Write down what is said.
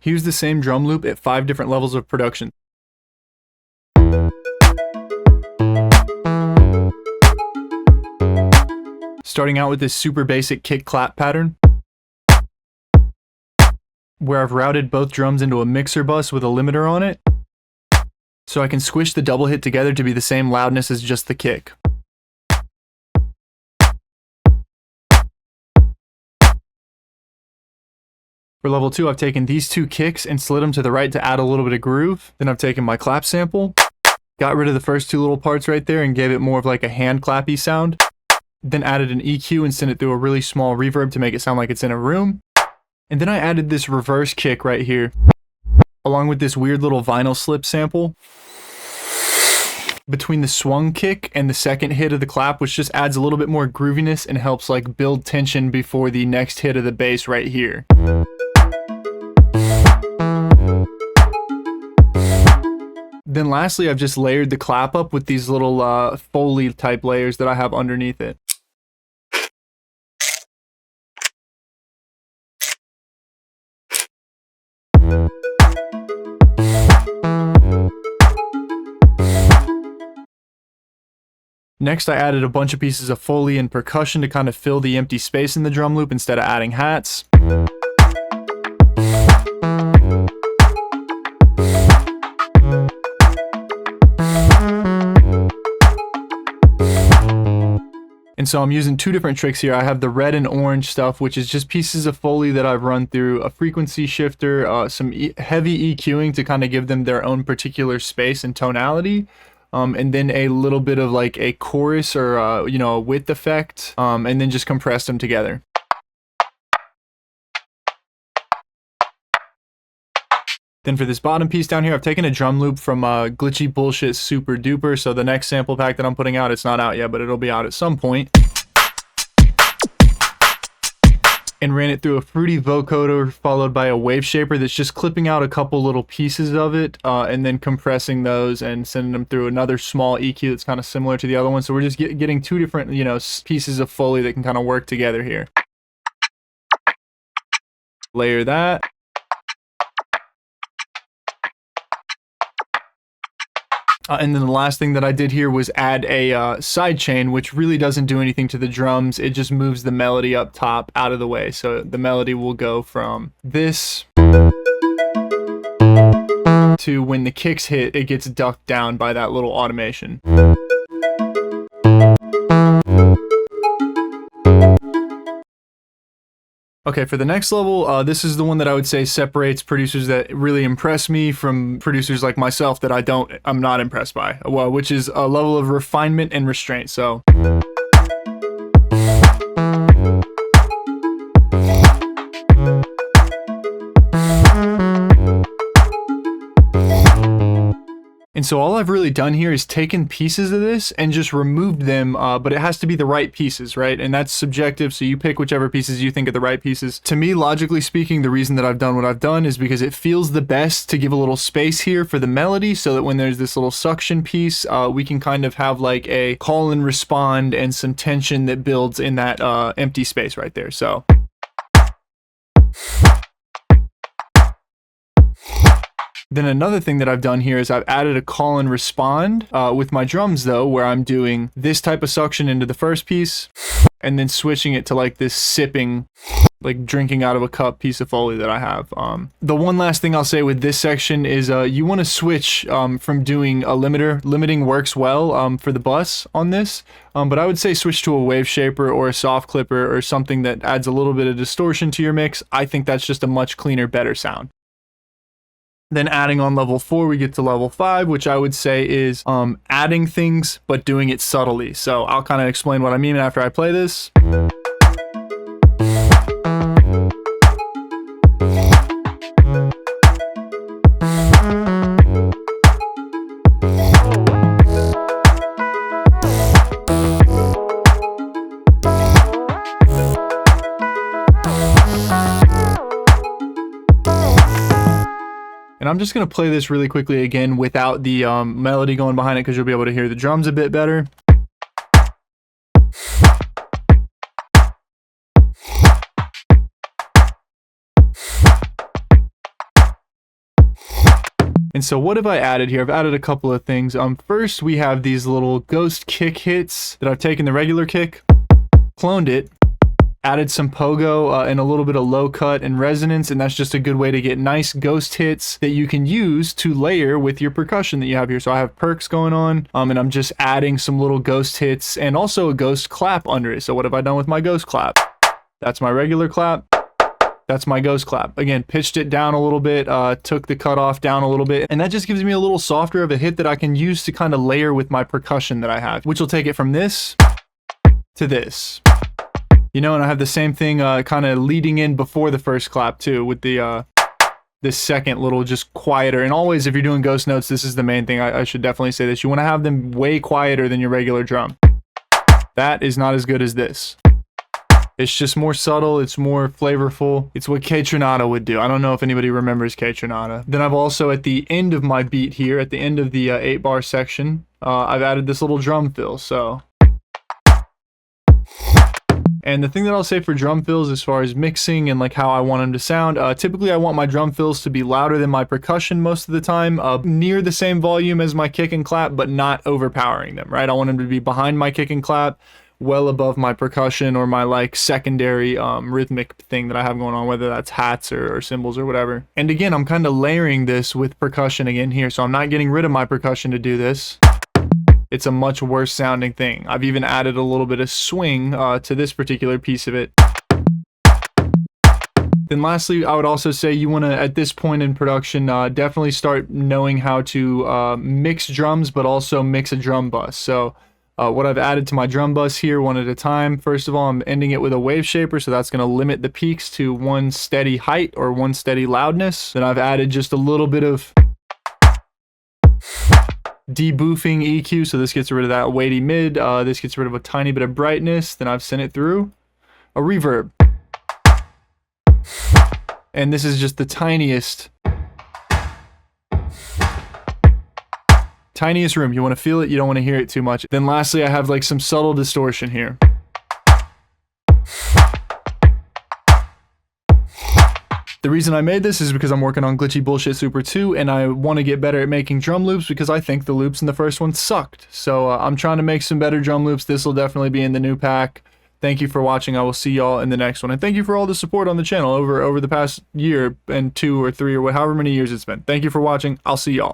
Here's the same drum loop at 5 different levels of production. Starting out with this super basic kick clap pattern, where I've routed both drums into a mixer bus with a limiter on it, so I can squish the double hit together to be the same loudness as just the kick. For level 2, I've taken these 2 kicks and slid them to the right to add a little bit of groove. Then I've taken my clap sample, got rid of the first 2 little parts right there and gave it more of like a hand clappy sound. Then added an EQ and sent it through a really small reverb to make it sound like it's in a room. And then I added this reverse kick right here, along with this weird little vinyl slip sample between the swung kick and the second hit of the clap, which just adds a little bit more grooviness and helps like build tension before the next hit of the bass right here. Then lastly, I've just layered the clap up with these little Foley type layers that I have underneath it. Next, I added a bunch of pieces of Foley and percussion to kind of fill the empty space in the drum loop instead of adding hats. And so I'm using 2 different tricks here. I have the red and orange stuff, which is just pieces of Foley that I've run through a frequency shifter, some heavy EQing to kind of give them their own particular space and tonality. And then a little bit of like a chorus or, a width effect, and then just compress them together. Then for this bottom piece down here, I've taken a drum loop from Glitchy Bullshit Super Duper. So the next sample pack that I'm putting out, it's not out yet, but it'll be out at some point. And ran it through a fruity vocoder followed by a wave shaper that's just clipping out a couple little pieces of it and then compressing those and sending them through another small EQ that's kind of similar to the other one. So we're just getting 2 different, pieces of Foley that can kind of work together here. Layer that. And then the last thing that I did here was add a sidechain, which really doesn't do anything to the drums. It just moves the melody up top out of the way. So the melody will go from this to when the kicks hit, it gets ducked down by that little automation. Okay, for the next level, this is the one that I would say separates producers that really impress me from producers like myself that I'm not impressed by, well, which is a level of refinement and restraint. So And so all I've really done here is taken pieces of this and just removed them, but it has to be the right pieces, right? And that's subjective, so you pick whichever pieces you think are the right pieces. To me, logically speaking, the reason that I've done what I've done is because it feels the best to give a little space here for the melody so that when there's this little suction piece, we can kind of have like a call and respond and some tension that builds in that empty space right there. So then another thing that I've done here is I've added a call and respond with my drums though, where I'm doing this type of suction into the first piece and then switching it to like this sipping, like drinking out of a cup piece of Foley that I have. The one last thing I'll say with this section is you want to switch from doing a limiter. Limiting works well for the bus on this, but I would say switch to a wave shaper or a soft clipper or something that adds a little bit of distortion to your mix. I think that's just a much cleaner, better sound. Then adding on level 4, we get to level 5, which I would say is adding things, but doing it subtly. So I'll kind of explain what I mean after I play this. And I'm just going to play this really quickly again without the melody going behind it because you'll be able to hear the drums a bit better. And so what have I added here? I've added a couple of things. First we have these little ghost kick hits that I've taken the regular kick, cloned it, added some pogo and a little bit of low cut and resonance, and that's just a good way to get nice ghost hits that you can use to layer with your percussion that you have here. So I have perks going on, and I'm just adding some little ghost hits and also a ghost clap under it. So what have I done with my ghost clap? That's my regular clap. That's my ghost clap. Again, pitched it down a little bit, took the cutoff down a little bit, and that just gives me a little softer of a hit that I can use to kind of layer with my percussion that I have, which will take it from this to this. You know, and I have the same thing kind of leading in before the first clap too, with the this second little just quieter. And always, if you're doing ghost notes, this is the main thing. I should definitely say this. You want to have them way quieter than your regular drum. That is not as good as this. It's just more subtle, it's more flavorful. It's what Kaytranada would do. I don't know if anybody remembers Kaytranada. Then I've also, at the end of my beat here, at the end of the 8-bar section, I've added this little drum fill, so. And the thing that I'll say for drum fills as far as mixing and like how I want them to sound, typically I want my drum fills to be louder than my percussion most of the time, near the same volume as my kick and clap, but not overpowering them, right? I want them to be behind my kick and clap, well above my percussion or my like secondary rhythmic thing that I have going on, whether that's hats or cymbals or whatever. And again, I'm kind of layering this with percussion again here, so I'm not getting rid of my percussion to do this. It's a much worse sounding thing. I've even added a little bit of swing to this particular piece of it. Then lastly, I would also say you want to, at this point in production, definitely start knowing how to mix drums, but also mix a drum bus. So what I've added to my drum bus here, one at a time. First of all, I'm ending it with a wave shaper, so that's going to limit the peaks to one steady height or one steady loudness. Then I've added just a little bit of deboofing EQ, so this gets rid of that weighty mid. This gets rid of a tiny bit of brightness. Then I've sent it through a reverb. And this is just the tiniest room. You want to feel it, you don't want to hear it too much. Then lastly, I have like some subtle distortion here. The reason I made this is because I'm working on Glitchy Bullshit Super 2 and I want to get better at making drum loops because I think the loops in the first one sucked. So I'm trying to make some better drum loops. This will definitely be in the new pack. Thank you for watching. I will see y'all in the next one. And thank you for all the support on the channel over the past year and 2 or 3 or however many years it's been. Thank you for watching. I'll see y'all.